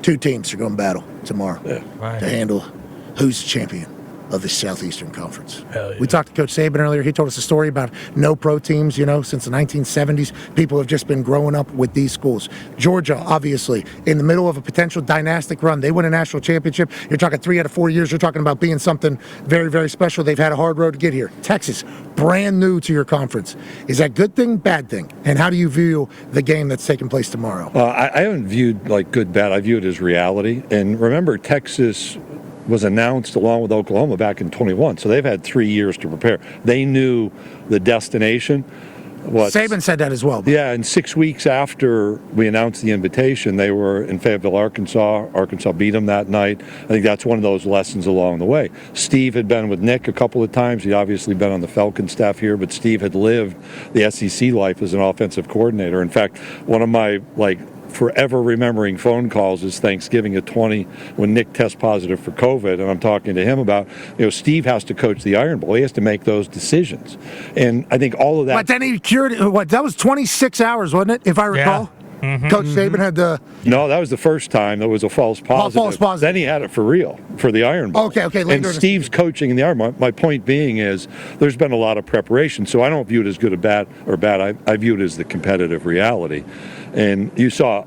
two teams are going to battle tomorrow to handle who's champion of the Southeastern Conference. Hell yeah. We talked to Coach Saban earlier. He told us a story about no pro teams, since the 1970s. People have just been growing up with these schools. Georgia, obviously, in the middle of a potential dynastic run. They win a national championship. You're talking 3 out of 4 years. You're talking about being something very, very special. They've had a hard road to get here. Texas, brand new to your conference. Is that good thing, bad thing? And how do you view the game that's taking place tomorrow? I haven't viewed like good, bad. I view it as reality. And remember, Texas was announced along with Oklahoma back in 21, so they've had 3 years to prepare. They knew the destination. Saban said that as well. Yeah, and 6 weeks after we announced the invitation, they were in Fayetteville, Arkansas. Arkansas beat them that night. I think that's one of those lessons along the way. Steve had been with Nick a couple of times. He'd obviously been on the Falcon staff here, but Steve had lived the SEC life as an offensive coordinator. In fact, one of my, forever remembering phone calls is Thanksgiving at 20 when Nick tests positive for COVID, and I'm talking to him about, Steve has to coach the Iron Bowl. He has to make those decisions. And I think all of that. But then he cured it. That was 26 hours, wasn't it, if I recall? Yeah. Mm-hmm, Coach Saban had the... No, that was the first time. There was a false positive. False positive. Then he had it for real, for the Iron Bowl. Okay. And Steve's coaching in the Iron Bowl. My point being is there's been a lot of preparation, so I don't view it as good or bad. I view it as the competitive reality. And you saw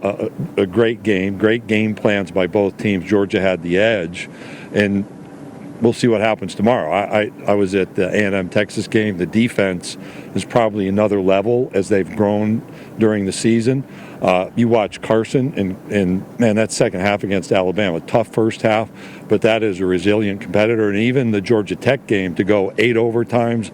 a great game plans by both teams. Georgia had the edge, and we'll see what happens tomorrow. I was at the A&M Texas game. The defense is probably another level as they've grown during the season. You watch Carson, and man, that second half against Alabama, tough first half, but that is a resilient competitor. And even the Georgia Tech game, to go 8 overtimes,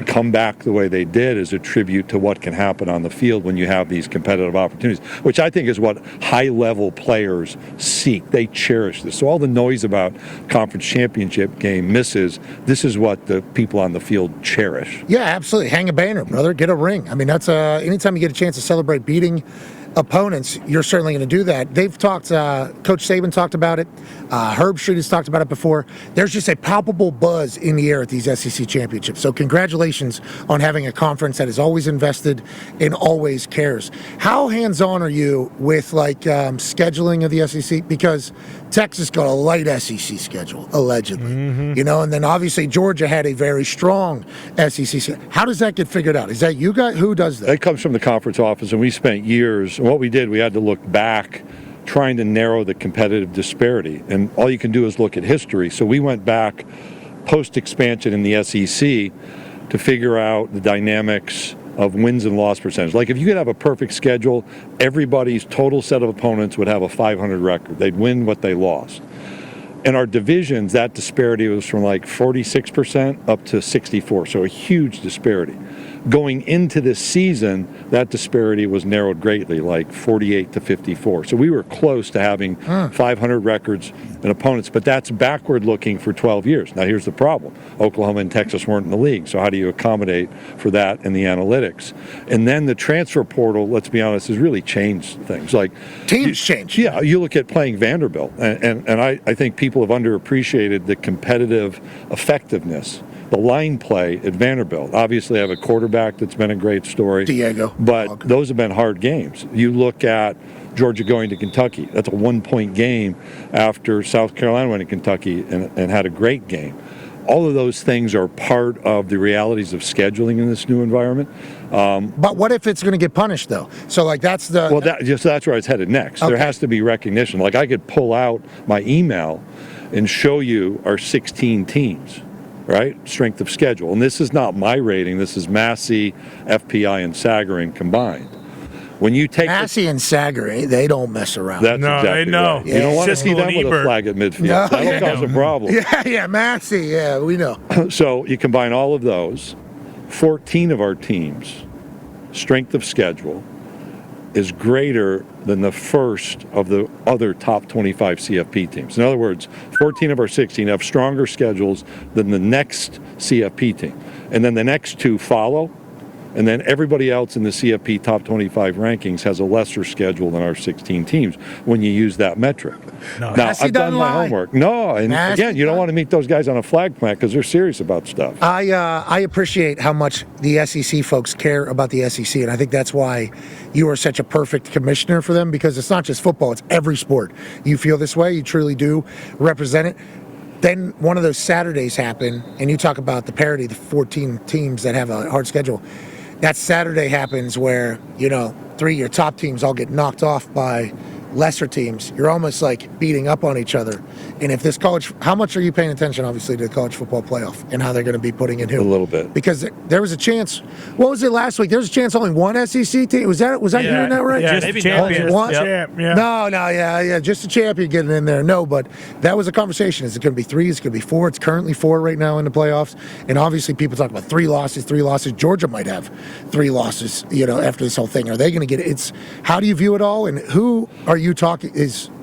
come back the way they did, is a tribute to what can happen on the field when you have these competitive opportunities, which I think is what high-level players seek. They cherish this. So all the noise about conference championship game misses. This is what the people on the field cherish. Yeah, absolutely. Hang a banner, brother. Get a ring. I mean, that's anytime you get a chance to celebrate beating opponents, you're certainly going to do that. They've talked, Coach Saban talked about it. Herb Street has talked about it before. There's just a palpable buzz in the air at these SEC championships. So congratulations on having a conference that is always invested and always cares. How hands-on are you with scheduling of the SEC? Because Texas got a light SEC schedule, allegedly. Mm-hmm. And then obviously Georgia had a very strong SEC schedule. How does that get figured out? Is that you guys? Who does that? It comes from the conference office, and we spent years. What we did, we had to look back, trying to narrow the competitive disparity. And all you can do is look at history. So we went back post-expansion in the SEC to figure out the dynamics of wins and loss percentage. Like if you could have a perfect schedule, everybody's total set of opponents would have a 500 record. They'd win what they lost. In our divisions, that disparity was from 46% up to 64%, so a huge disparity. Going into this season, that disparity was narrowed greatly, 48 to 54. So we were close to having 500 records and opponents, but that's backward looking for 12 years. Now here's the problem. Oklahoma and Texas weren't in the league, so how do you accommodate for that in the analytics? And then the transfer portal, let's be honest, has really changed things. Teams change. Yeah, you look at playing Vanderbilt, and I think people have underappreciated the competitive effectiveness. The line play at Vanderbilt. Obviously, I have a quarterback that's been a great story. Diego. But those have been hard games. You look at Georgia going to Kentucky. That's a 1-point game after South Carolina went to Kentucky and had a great game. All of those things are part of the realities of scheduling in this new environment. But what if it's going to get punished, though? So, that's the... Well, that's where it's headed next. Okay. There has to be recognition. I could pull out my email and show you our 16 teams. Right? Strength of schedule. And this is not my rating. This is Massey, FPI, and Sagarin combined. When you take Massey and Sagarin, they don't mess around. That's exactly right. Yeah. You don't want to see them with a flag at midfield. No, That'll cause a problem. Yeah, Massey. Yeah, we know. So you combine all of those. 14 of our teams' strength of schedule is greater than the first of the other top 25 CFP teams. In other words, 14 of our 16 have stronger schedules than the next CFP team. And then the next two follow, And then everybody else in the CFP top 25 rankings has a lesser schedule than our 16 teams when you use that metric. No. Now, I've done my homework. No, and again, you don't want to meet those guys on a flag plant because they're serious about stuff. I appreciate how much the SEC folks care about the SEC, and I think that's why you are such a perfect commissioner for them, because it's not just football, it's every sport. You feel this way, you truly do represent it. Then one of those Saturdays happen, and you talk about the parity, the 14 teams that have a hard schedule. That Saturday happens where, 3 of your top teams all get knocked off by lesser teams. You're almost like beating up on each other. And if this how much are you paying attention, obviously, to the college football playoff and how they're going to be putting in who? A little bit. Because there was a chance. What was it last week? There was a chance only one SEC team. Was I hearing that right? Yeah, Just maybe champions. one. Yep. Yeah. No, just a champion getting in there. No, but that was a conversation. Is it going to be 3? Is it going to be 4? It's currently 4 right now in the playoffs. And obviously people talk about 3 losses. Georgia might have 3 losses, after this whole thing. Are they going to get it? How do you view it all? And who are you talking,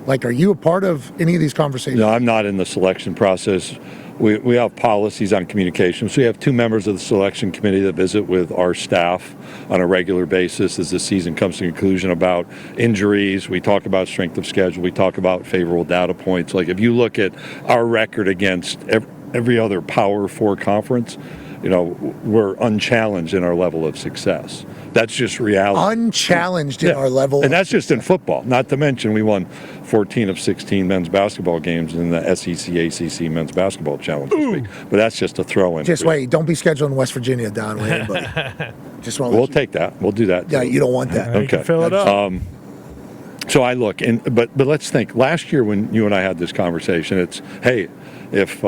are you a part of any of these conversations? No, I'm not in the selection process. We have policies on communication. So we have 2 members of the selection committee that visit with our staff on a regular basis as the season comes to conclusion about injuries. We talk about strength of schedule. We talk about favorable data points. Like if you look at our record against every other Power 4 conference, we're unchallenged in our level of success. That's just reality. Unchallenged in our level. And that's just in football. Not to mention we won 14 of 16 men's basketball games in the SEC, ACC men's basketball challenge this week. But that's just a throw-in. Just wait. Don't be scheduled in West Virginia, Don. With anybody. Just want We'll take that. We'll do that. Yeah, you don't want that. You can fill it up. So I look, but let's think. Last year when you and I had this conversation, it's, hey, if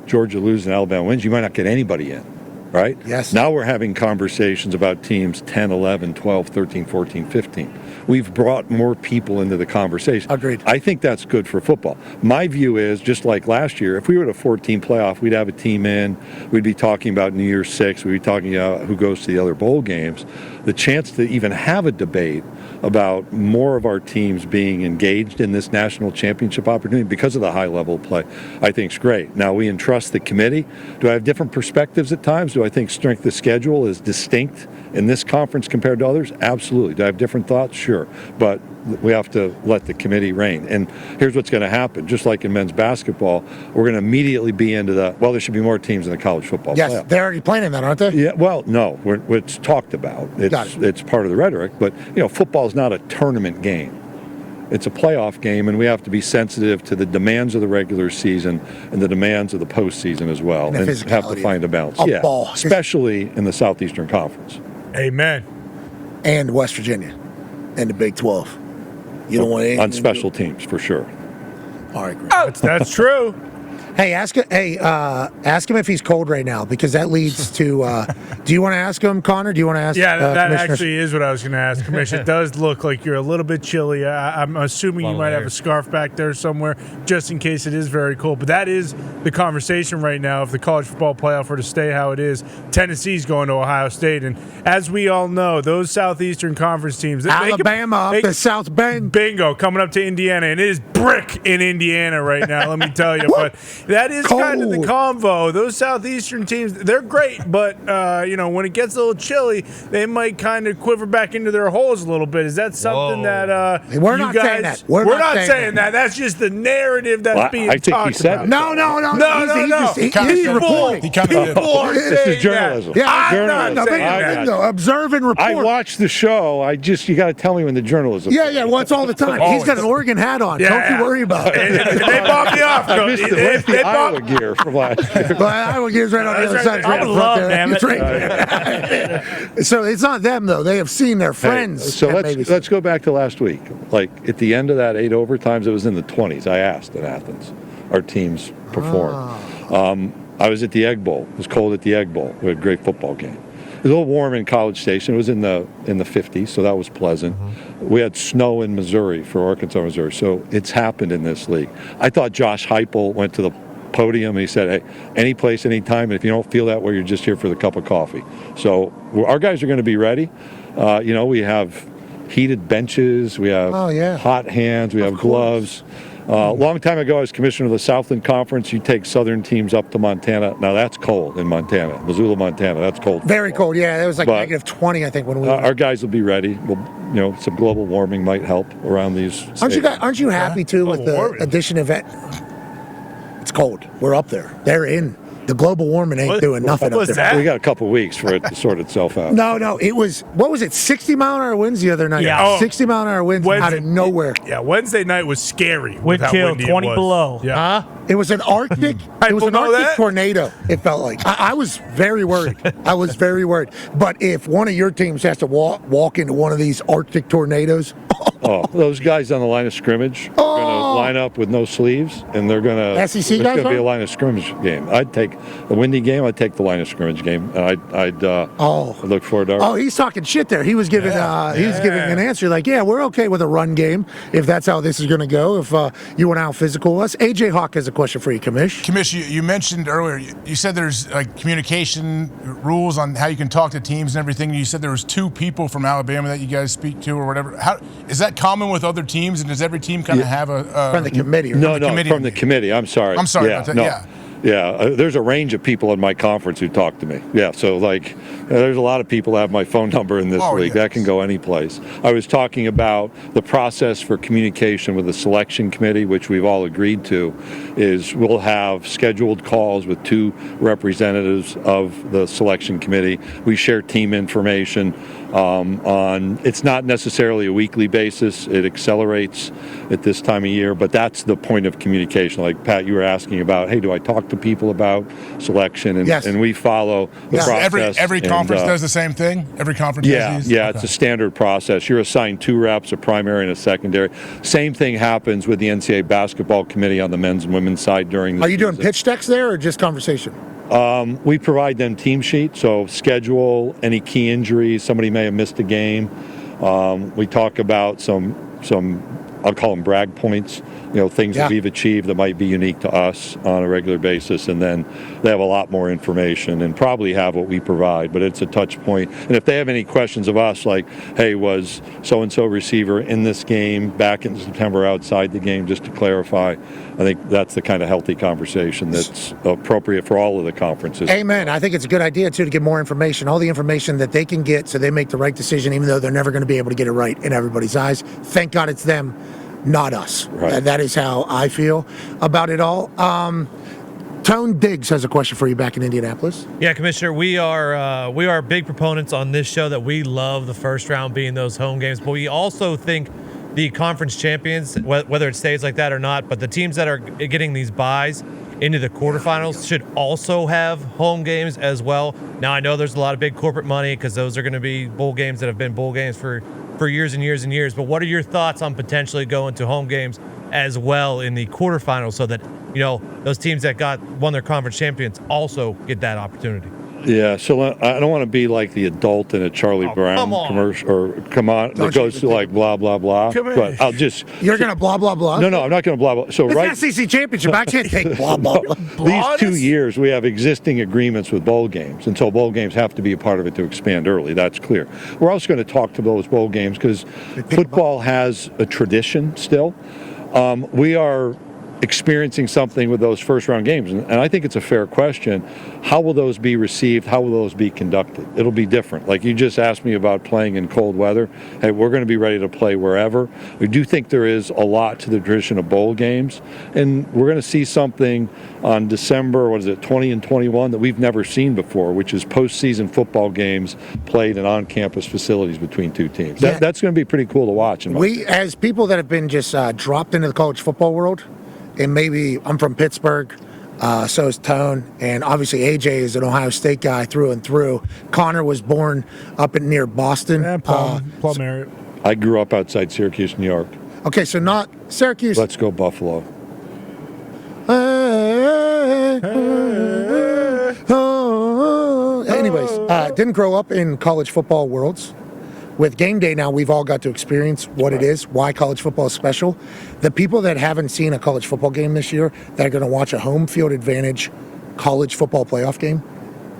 Georgia loses and Alabama wins, you might not get anybody in. Right? Yes. Now we're having conversations about teams 10, 11, 12, 13, 14, 15. We've brought more people into the conversation. Agreed. I think that's good for football. My view is, just like last year, if we were at a 14 playoff, we'd have a team in. We'd be talking about New Year's 6. We'd be talking about who goes to the other bowl games. The chance to even have a debate about more of our teams being engaged in this national championship opportunity because of the high level of play, I think is great. Now, we entrust the committee. Do I have different perspectives at times? Do I think strength of schedule is distinct in this conference compared to others? Absolutely. Do I have different thoughts? Sure. But we have to let the committee reign. And here's what's going to happen. Just like in men's basketball, we're going to immediately be into there should be more teams in the college football playoff. They're already planning that, aren't they? Yeah, well, no. It's talked about. It's part of the rhetoric. But, football is not a tournament game. It's a playoff game, and we have to be sensitive to the demands of the regular season and the demands of the postseason as well, and have to find a balance. Ball. Especially in the Southeastern Conference. Amen. And West Virginia and the Big 12. You don't want anything on special teams for sure. All right, great. That's true. Hey, ask him if he's cold right now, because that leads to. Do you want to ask him, Connor? Do you want to ask? Yeah, that Commissioner? actually is what I was going to ask, Commissioner. It does look like you're a little bit chilly. I'm assuming you might have a scarf back there somewhere, just in case it is very cold. But that is the conversation right now. If the college football playoff were to stay how it is, Tennessee's going to Ohio State, and as we all know, those Southeastern Conference teams, Alabama up to South Bend, bingo, coming up to Indiana, and it is brick in Indiana right now. Let me tell you, but. That is kind of the convo. Those Southeastern teams, they're great, but when it gets a little chilly, they might kind of quiver back into their holes a little bit. Is that something that we're not saying that? We're not saying that. That's just the narrative that's being I think talked he said about. No. He's reporting. People are This saying is journalism. that. Yeah, I'm not saying that. bingo. Observe and report. I watched the show. You got to tell me when the journalism. Yeah. Well, it's all the time. He's got an Oregon hat on. Yeah, Don't you worry about it. They bought me off. Where's the Iowa gear from last year? But Iowa gear's right on the other side. I would love, damn it. So it's not them, though. They have seen their friends. So let's go back to last week. Like at the end of that 8 overtimes, it was in the 20s. I asked in Athens, our teams performed. I was at the Egg Bowl. It was cold at the Egg Bowl. We had a great football game. It was a little warm in College Station. It was in the 50s, so that was pleasant. We had snow in Missouri for Arkansas, Missouri. So it's happened in this league. I thought Josh Heupel went to the podium and he said, hey, any place, anytime, and if you don't feel that way, you're just here for the cup of coffee. So our guys are going to be ready. We have heated benches, we have hot hands, we have gloves. Long time ago, I was commissioner of the Southland Conference. You take southern teams up to Montana. Now that's cold in Montana, Missoula, Montana. That's cold. Very cold. Yeah, it was like negative 20, I think, when we. Our guys will be ready. Some global warming might help around these. Aren't you happy too with the addition of it? It's cold. We're up there. They're in. The global warming ain't doing nothing up there. We got a couple weeks for it to sort itself out. No, it was, what was it, 60-mile-an-hour winds the other night? Yeah. 60-mile-an-hour winds out of nowhere. Yeah, Wednesday night was scary. Wind chill, 20 below. Yeah. It was an Arctic. It was an Arctic tornado. It felt like. I was very worried. But if one of your teams has to walk into one of these Arctic tornadoes, those guys on the line of scrimmage are going to line up with no sleeves, and they're going to. SEC guys. It's going to be a line of scrimmage game. I'd take a windy game. I'd take the line of scrimmage game, and I'd look forward to. He's talking shit there. He was giving an answer like, yeah, we're okay with a run game if that's how this is going to go. If you want to out physical us, AJ Hawk has a question for you, Commish. Commish, you mentioned earlier. You said there's like communication rules on how you can talk to teams and everything. You said there was 2 people from Alabama that you guys speak to or whatever. How is that common with other teams? And does every team kind of have a from the committee? No, from the committee. I'm sorry. I'm sorry about that. Yeah. Yeah, there's a range of people in my conference who talk to me. Yeah, so there's a lot of people that have my phone number in this league. That can go any place. I was talking about the process for communication with the selection committee, which we've all agreed to, is we'll have scheduled calls with 2 representatives of the selection committee. We share team information it's not necessarily a weekly basis. It accelerates at this time of year, but that's the point of communication. Like Pat, you were asking about, hey, do I talk to people about selection? And, yes. And we follow the process. Every conference does the same thing? Every conference does these? Yeah, it's a standard process. You're assigned 2 reps, a primary and a secondary. Same thing happens with the NCAA basketball committee on the men's and women's side during the Are you doing pitch decks there or just conversation? We provide them team sheets, so schedule, any key injuries, somebody may have missed a game. We talk about some I'll call them brag points, things that we've achieved that might be unique to us on a regular basis, and then they have a lot more information and probably have what we provide, but it's a touch point. And if they have any questions of us, like, hey, was so-and-so receiver in this game back in September outside the game, just to clarify, I think that's the kind of healthy conversation that's appropriate for all of the conferences. Amen. I think it's a good idea, too, to get more information, all the information that they can get so they make the right decision, even though they're never going to be able to get it right in everybody's eyes. Thank God it's them, not us. Right. That is how I feel about it all. Tone Diggs has a question for you back in Indianapolis. Yeah, Commissioner, we are big proponents on this show that we love the first round being those home games, but we also think the conference champions, whether it stays like that or not, but the teams that are getting these buys into the quarterfinals should also have home games as well. Now, I know there's a lot of big corporate money because those are going to be bowl games that have been bowl games for years and years and years. But what are your thoughts on potentially going to home games as well in the quarterfinals so that, those teams that won their conference champions also get that opportunity? Yeah, so I don't want to be like the adult in a Charlie Brown commercial, or that goes to like blah, blah, blah. But I'll just... You're going to blah, blah, blah? No, I'm not going to blah, blah. So it's the SEC championship. I can't take blah, blah, blah. These 2 years, we have existing agreements with bowl games, and so bowl games have to be a part of it to expand early. That's clear. We're also going to talk to those bowl games because football has a tradition still. We are experiencing something with those first round games, and I think it's a fair question. How will those be received? How will those be conducted? It'll be different. Like you just asked me about playing in cold weather. Hey, we're going to be ready to play wherever. We do think there is a lot to the tradition of bowl games, and we're going to see something on December 20 and 21 that we've never seen before, which is postseason football games played in on-campus facilities between 2 teams. That's going to be pretty cool to watch. We, as people that have been just dropped into the college football world, and maybe I'm from Pittsburgh, so is Tone, and obviously AJ is an Ohio State guy through and through. Connor was born up near Boston. Yeah, Plum area. I grew up outside Syracuse, New York. Okay, so not Syracuse. Let's go Buffalo. Anyways, didn't grow up in college football worlds. With game day now, we've all got to experience what it is, why college football is special. The people that haven't seen a college football game this year, that are going to watch a home field advantage college football playoff game,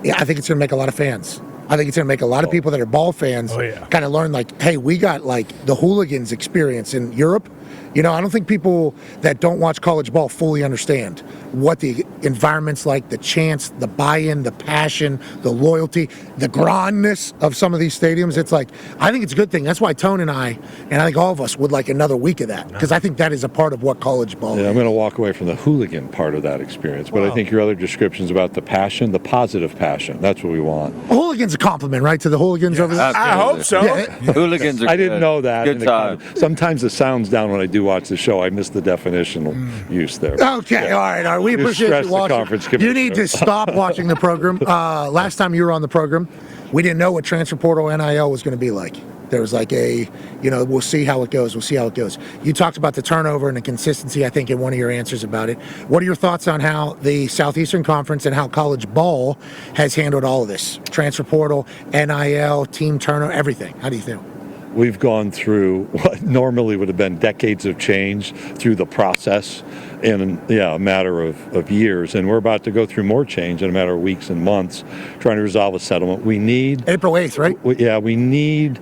I think it's going to make a lot of fans. I think it's going to make a lot of people that are ball fans kind of learn, like, hey, we got like the hooligans experience in Europe. I don't think people that don't watch college ball fully understand what the environment's like, the chance, the buy-in, the passion, the loyalty, the grandness of some of these stadiums. It's like, I think it's a good thing. That's why Tone and I think all of us would like another week of that, because I think that is a part of what college ball is. I'm going to walk away from the hooligan part of that experience, but I think your other descriptions about the passion, the positive passion, that's what we want. A hooligan's a compliment, right, to the hooligans over there? I hope so. Yeah. Hooligans are I didn't know that. Good time. Sometimes the sound's down when I do watch the show. I miss the definitional use there. Okay, all right. We appreciate stress you the watching. conference You commissioner. need to stop watching the program. Last time you were on the program, we didn't know what transfer portal NIL was going to be like. There was like we'll see how it goes. We'll see how it goes. You talked about the turnover and the consistency, I think, in one of your answers about it. What are your thoughts on how the Southeastern Conference and how college ball has handled all of this? Transfer portal, NIL, team turnover, everything. How do you feel? We've gone through what normally would have been decades of change through the process in a matter of years, and we're about to go through more change in a matter of weeks and months, trying to resolve a settlement. We need April 8th, right? we need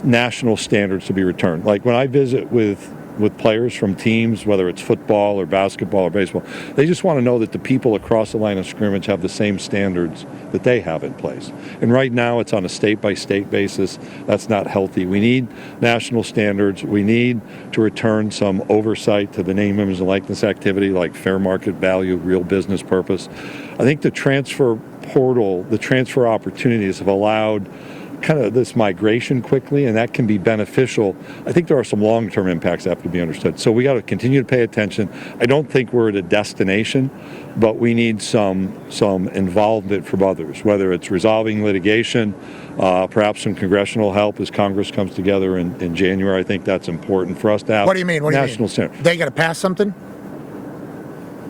national standards to be returned. Like when I visit with players from teams, whether it's football or basketball or baseball, they just want to know that the people across the line of scrimmage have the same standards that they have in place. And right now it's on a state-by-state basis. That's not healthy. We need national standards. We need to return some oversight to the name, image, and likeness activity like fair market value, real business purpose. I think the transfer portal, the transfer opportunities have allowed kind of this migration quickly, and that can be beneficial. I think there are some long-term impacts that have to be understood. So we got to continue to pay attention. I don't think we're at a destination, but we need some involvement from others, whether it's resolving litigation, perhaps some congressional help as Congress comes together in January. I think that's important for us to have. What do you mean? National standard. They got to pass something?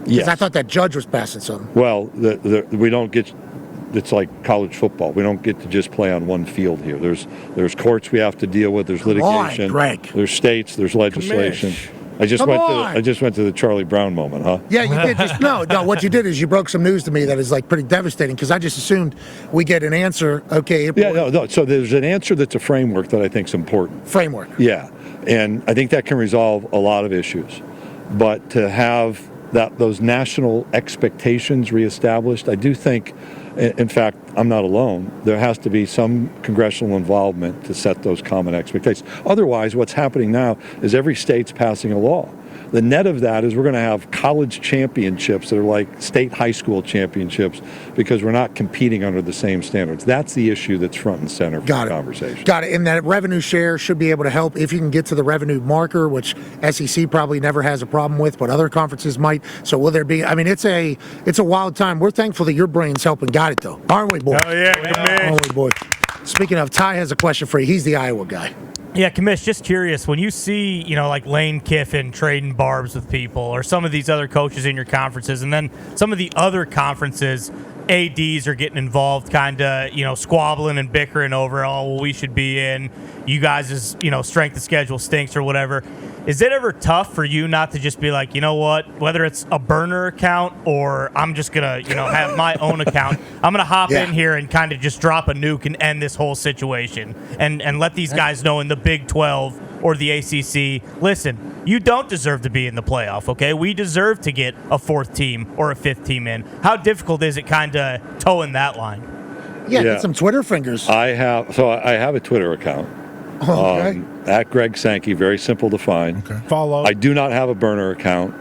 Yes. I thought that judge was passing something. Well, we don't get. It's like college football. We don't get to just play on one field here. There's courts we have to deal with. There's litigation. On, Greg. There's states. There's legislation. I just went to the Charlie Brown moment, huh? Yeah, you did. Just no. What you did is you broke some news to me that is like pretty devastating, because I just assumed we get an answer. Okay. No. So there's an answer that's a framework that I think is important. Framework. Yeah, and I think that can resolve a lot of issues, but to have those national expectations reestablished, I do think. In fact, I'm not alone. There has to be some congressional involvement to set those common expectations. Otherwise, what's happening now is every state's passing a law. The net of that is we're going to have college championships that are like state high school championships because we're not competing under the same standards. That's the issue that's front and center for the conversation. Got it. And that revenue share should be able to help if you can get to the revenue marker, which SEC probably never has a problem with, but other conferences might. So will there be? I mean, it's a wild time. We're thankful that your brain's helping guide it, though, aren't we, boy? Oh yeah, man. Aren't we, boy? Speaking of, Ty has a question for you. He's the Iowa guy. Yeah, Commish, just curious, when you see, like Lane Kiffin trading barbs with people or some of these other coaches in your conferences, and then some of the other conferences, ADs are getting involved, kind of, squabbling and bickering over, we should be in, you guys' strength of schedule stinks or whatever. Is it ever tough for you not to just be like, you know what, whether it's a burner account or I'm just going to, have my own account, I'm going to hop in here and kind of just drop a nuke and end this whole situation and let these guys know in the Big 12 or the ACC, listen, you don't deserve to be in the playoff, okay? We deserve to get a fourth team or a fifth team in. How difficult is it kind of towing that line? Yeah, get some Twitter fingers. I have a Twitter account. Okay. At Greg Sankey, very simple to find. Okay. Follow. I do not have a burner account.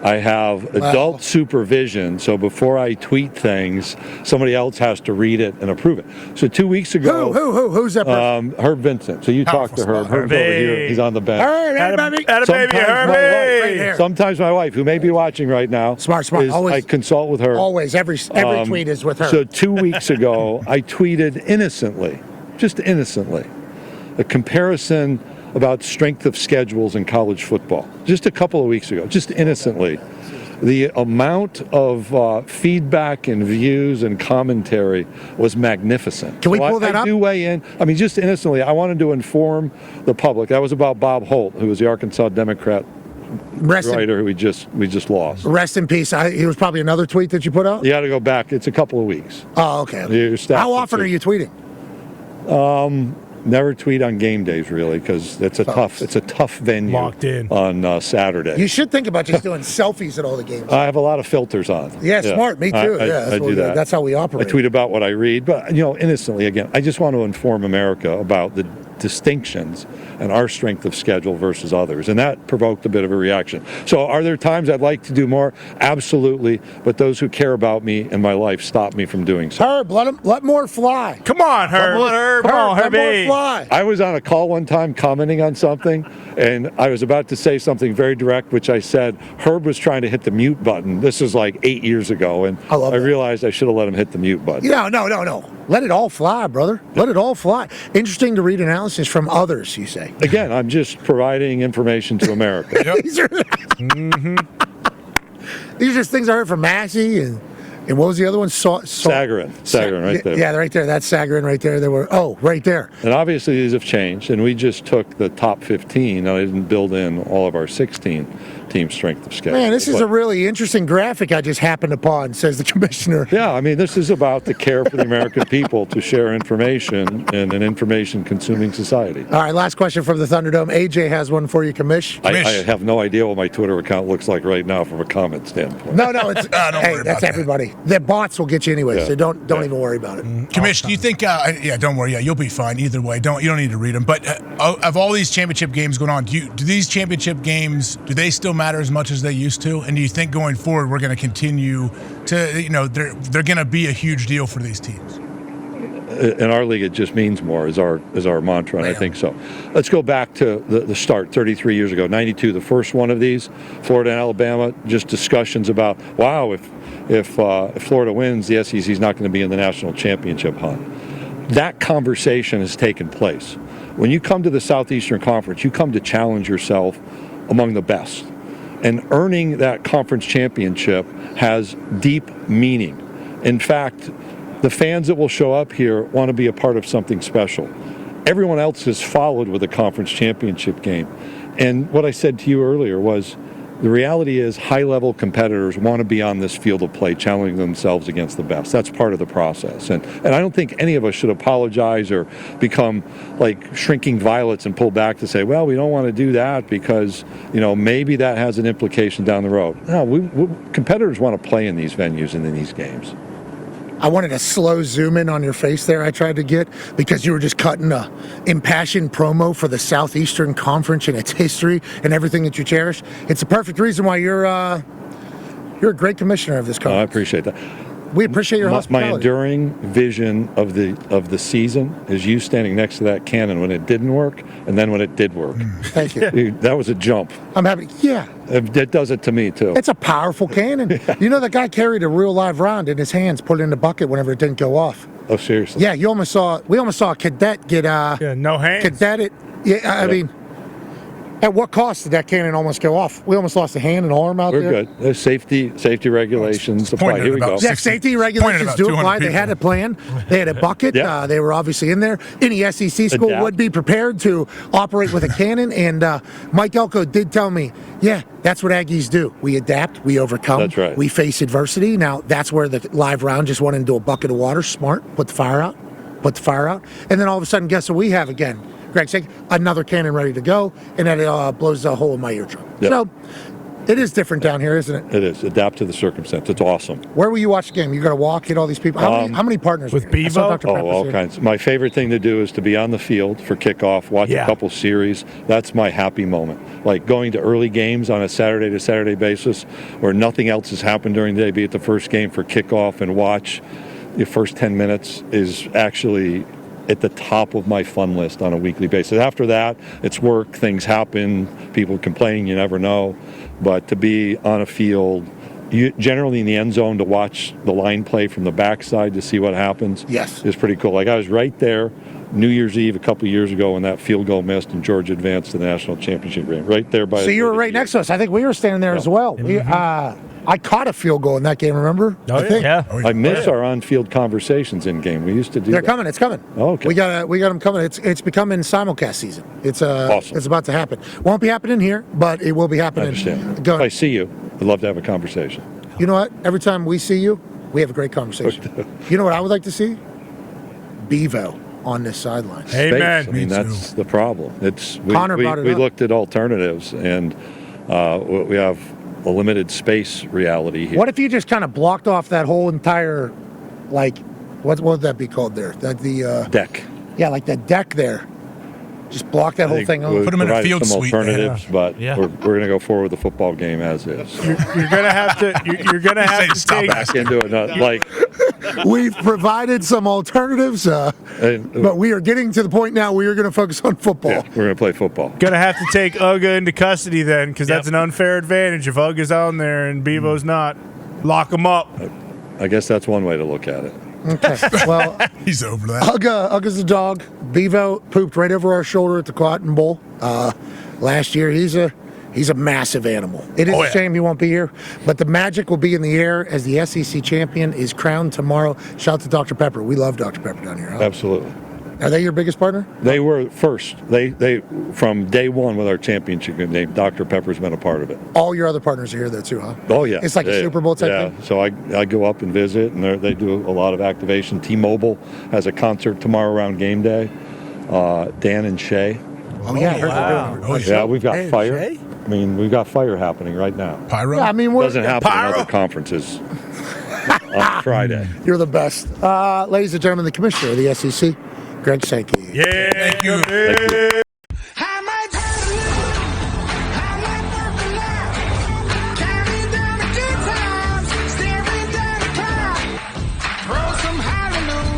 I have adult supervision, so before I tweet things, somebody else has to read it and approve it. So 2 weeks ago, who's that person? Herb Vincent. So you talk to Herb. Herb's over here. He's on the bench. Sometimes my wife, who may be watching right now, smart. Always, I consult with her. Always, every tweet is with her. So 2 weeks ago, I tweeted just innocently, a comparison about strength of schedules in college football. Just a couple of weeks ago, just innocently. The amount of feedback and views and commentary was magnificent. Can we pull that up? I do weigh in. I mean, just innocently, I wanted to inform the public. That was about Bob Holt, who was the Arkansas Democrat writer who we just lost. Rest in peace. It was probably another tweet that you put out? You got to go back. It's a couple of weeks. Oh, okay. How often are you tweeting? Never tweet on game days, really, because it's a tough venue. Locked in on Saturday. You should think about just doing selfies at all the games. I have a lot of filters on. Yeah, smart. Me too. I do that. That's how we operate. I tweet about what I read, but innocently, again, I just want to inform America about the distinctions and our strength of schedule versus others, and that provoked a bit of a reaction. So are there times I'd like to do more? Absolutely, but those who care about me and my life stop me from doing so. Herb, let more fly. Come on, Herb. Come on, Let more Herbie. fly. I was on a call one time commenting on something, and I was about to say something very direct, which I said, Herb was trying to hit the mute button. This is like 8 years ago, and I realized I should have let him hit the mute button. No. Let it all fly, brother. Let it all fly. Interesting to read analysis from others, you say. Again, I'm just providing information to America. These are just things I heard from Massey and what was the other one? Sagarin right there. Yeah, right there. That's Sagarin right there. Right there. And obviously these have changed, and we just took the top 15, and I didn't build in all of our 16 team strength of schedule. Man, this is a really interesting graphic I just happened upon, says the commissioner. Yeah, I mean, this is about the care for the American people to share information in an information-consuming society. All right, last question from the Thunderdome. AJ has one for you, Commish. I have no idea what my Twitter account looks like right now from a comment standpoint. No, it's hey, that's everybody. The bots will get you anyway, so don't even worry about it. Commish, do you think? Don't worry. Yeah, you'll be fine either way. You don't need to read them. But of all these championship games going on, do these championship games still matter as much as they used to? And do you think going forward we're going to continue to they're going to be a huge deal for these teams? In our league, it just means more is our mantra, and I think so. Let's go back to the start 33 years ago, 92, the first one of these, Florida and Alabama, just discussions about, wow, if Florida wins, the SEC is not going to be in the national championship hunt. That conversation has taken place. When you come to the Southeastern Conference, you come to challenge yourself among the best. And earning that conference championship has deep meaning. In fact, the fans that will show up here want to be a part of something special. Everyone else has followed with a conference championship game. And what I said to you earlier was, the reality is high-level competitors want to be on this field of play, challenging themselves against the best. That's part of the process. And I don't think any of us should apologize or become like shrinking violets and pull back to say, well, we don't want to do that because, maybe that has an implication down the road. No, competitors want to play in these venues and in these games. I wanted a slow zoom in on your face there I tried to get because you were just cutting a impassioned promo for the Southeastern Conference and its history and everything that you cherish. It's a perfect reason why you're a great commissioner of this conference. I appreciate that. We appreciate your hospitality. My enduring vision of the season is you standing next to that cannon when it didn't work and then when it did work. Thank you. That was a jump. I'm happy. Yeah. It does it to me, too. It's a powerful cannon. Yeah. You know, the guy carried a real live round in his hands, put it in the bucket whenever it didn't go off. Oh, seriously? Yeah, we almost saw a cadet get... no hands. Cadet it... I mean... At what cost did that cannon almost go off? We almost lost a hand and arm out there. We're good. There's safety regulations apply. Here we go. Yeah, safety regulations do apply. They had a plan. They had a bucket. Yeah. They were obviously in there. Any SEC school would be prepared to operate with a cannon. And Mike Elko did tell me, yeah, that's what Aggies do. We adapt. We overcome. That's right. We face adversity. Now, that's where the live round just went into a bucket of water. Smart. Put the fire out. And then all of a sudden, guess what we have again? Greg Sankey, another cannon ready to go, and that blows a hole in my eardrum. Yep. So it is different down here, isn't it? It is. Adapt to the circumstance. It's awesome. Where will you watch the game? You got to walk, hit all these people. How many partners with Bevo? All kinds. My favorite thing to do is to be on the field for kickoff, watch a couple series. That's my happy moment. Like going to early games on a Saturday to Saturday basis where nothing else has happened during the day, be it the first game for kickoff and watch the first 10 minutes is actually at the top of my fun list on a weekly basis. After that, it's work, things happen, people complain, you never know. But to be on a field, generally in the end zone to watch the line play from the backside to see what happens is pretty cool. Like I was right there New Year's Eve a couple of years ago when that field goal missed and Georgia advanced to the national championship game. Right there by. So you were right next to us. I think we were standing there as well. Mm-hmm. I caught a field goal in that game, remember? Oh, yeah. I miss our on-field conversations in game. We used to do They're coming. It's coming. Oh, okay. We got them coming. It's becoming simulcast season. It's awesome. It's about to happen. Won't be happening here, but it will be happening. I understand. If I see you, I'd love to have a conversation. You know what? Every time we see you, we have a great conversation. You know what I would like to see? Bevo. on this sideline. Amen. Space. I mean, that's the problem. Connor brought it we up. looked at alternatives, and we have a limited space reality here. What if you just kind of blocked off that whole entire, like, what would that be called there? Deck. Yeah, like that deck there. Just block that I whole think thing we off. Put 'em in a provided field some suite. alternatives, but Yeah. we're going to go forward with the football game as is. You're gonna have to. You're gonna have to Stop take. asking. Into it, like, We've provided some alternatives, but we are getting to the point now where you're going to focus on football. yeah, we're going to play football. Gonna have to take Uga into custody then, because that's Yep. an unfair advantage if Uga's on there and Bevo's not. Lock them up. I guess that's one way to look at it. Okay. Well, He's over that. Uga's the dog. Bevo pooped right over our shoulder at the Cotton Bowl last year. He's a massive animal. It is Oh, a yeah. shame he won't be here, but the magic will be in the air as the SEC champion is crowned tomorrow. Shout out to Dr. Pepper. We love Dr. Pepper down here. Huh? Absolutely. Are they your biggest partner? They were first. They from day one with our championship game. Dr. Pepper's been a part of it. All your other partners are here though too, huh? Oh yeah, It's like a Yeah, Super Bowl type yeah. thing? So I go up and visit, and they do a lot of activation. T-Mobile has a concert tomorrow around game day. Dan and Shay. Oh yeah, I heard they're doing it. Yeah, we've got Dan and fire. Shay? I mean, we've got fire happening right now. Pyro. Yeah, I mean, we're, Doesn't happen in other conferences on Friday. you're the best. Ladies and gentlemen, the commissioner of the SEC, Greg Sankey. Yeah. Thank you. How much how much work alive? Counting down the good times, staring down the clock. Throw some hallelujah.